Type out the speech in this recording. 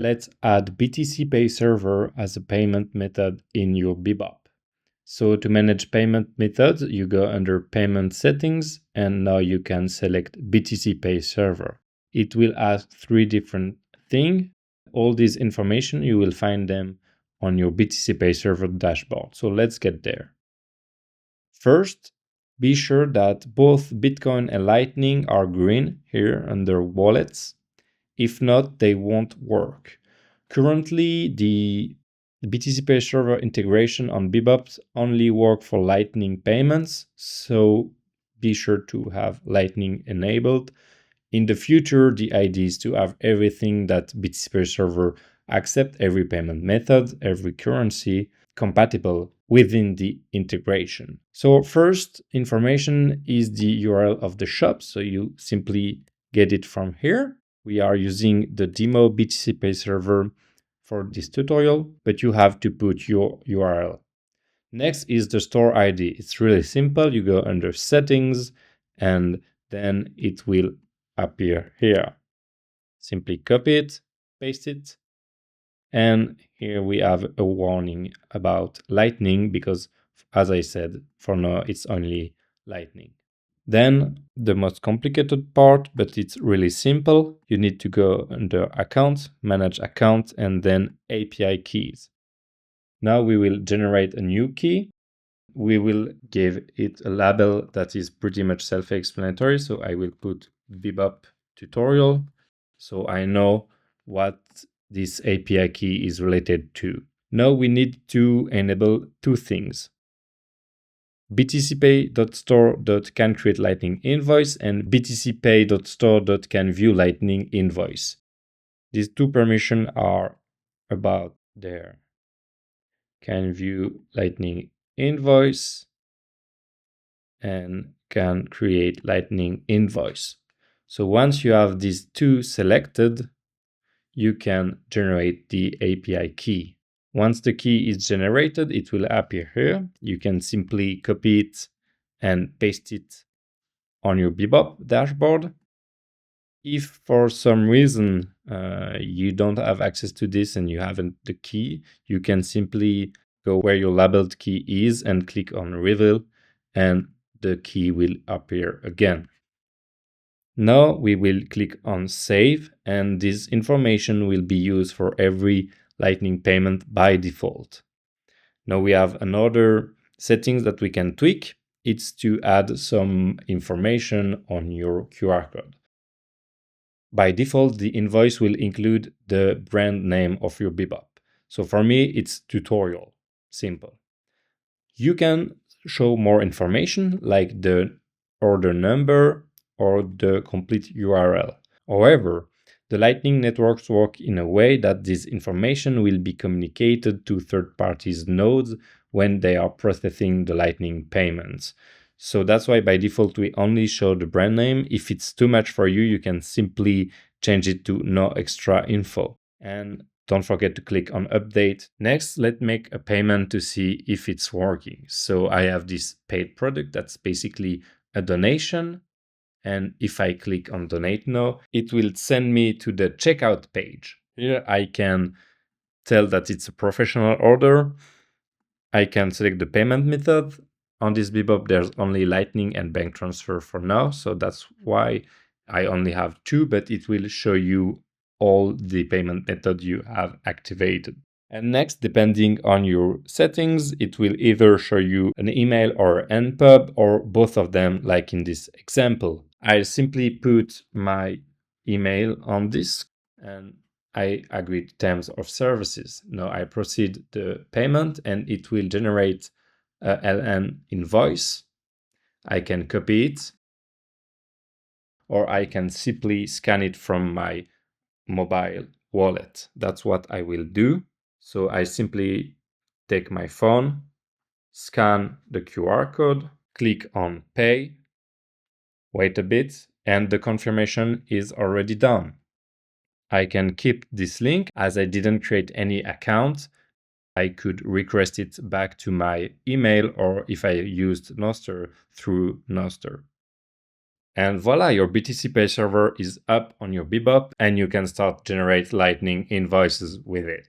Let's add BTCPay Server as a payment method in your be-BOP. So to manage payment methods, you go under Payment Settings, and now you can select BTCPay Server. It will ask 3 different things. All this information, you will find them on your BTCPay Server dashboard. So let's get there. First, be sure that both Bitcoin and Lightning are green here under Wallets. If not, they won't work. Currently, the BTCPay Server integration on be-BOP only work for Lightning payments, so be sure to have Lightning enabled. In the future, the idea is to have everything that BTCPay Server accept, every payment method, every currency compatible within the integration. So first information is the URL of the shop, so you simply get it from here. We are using the demo BTCPay Server for this tutorial, but you have to put your URL. Next is the store ID. It's really simple. You go under settings and then it will appear here. Simply copy it, paste it, and here we have a warning about Lightning because, as I said, for now it's only Lightning. Then the most complicated part, but it's really simple. You need to go under Account, Manage Account, and then API Keys. Now we will generate a new key. We will give it a label that is pretty much self-explanatory. So I will put be-BOP tutorial. So I know what this API key is related to. Now we need to enable 2 things. btcpay.store.canCreateLightning invoice and btcpay.store.canViewLightning invoice. These 2 permissions are about there. Can view Lightning invoice and can create Lightning invoice. So once you have these 2 selected, you can generate the API key. Once the key is generated, it will appear here. You can simply copy it and paste it on your be-BOP dashboard. If for some reason you don't have access to this and you haven't the key, you can simply go where your labeled key is and click on Reveal, and the key will appear again. Now we will click on Save, and this information will be used for every Lightning payment by default. Now we have another settings that we can tweak. It's to add some information on your QR code. By default, the invoice will include the brand name of your be-BOP. So for me, it's tutorial, simple. You can show more information like the order number or the complete URL. However, the Lightning networks work in a way that this information will be communicated to third parties' nodes when they are processing the Lightning payments. So that's why by default, we only show the brand name. If it's too much for you, you can simply change it to no extra info. And don't forget to click on update. Next, let's make a payment to see if it's working. So I have this paid product that's basically a donation. And if I click on donate now, it will send me to the checkout page. Here I can tell that it's a professional order. I can select the payment method. On this be-BOP, there's only Lightning and bank transfer for now. So that's why I only have 2, but it will show you all the payment method you have activated. And next, depending on your settings, it will either show you an email or NPub or both of them, like in this example. I simply put my email on this and I agree to terms of services. Now I proceed the payment and it will generate a LN invoice. I can copy it or I can simply scan it from my mobile wallet. That's what I will do. So I simply take my phone, scan the QR code, click on pay, wait a bit, and the confirmation is already done. I can keep this link as I didn't create any account. I could request it back to my email or if I used Nostr through Nostr. And voila, your BTCPay server is up on your be-BOP and you can start generate Lightning invoices with it.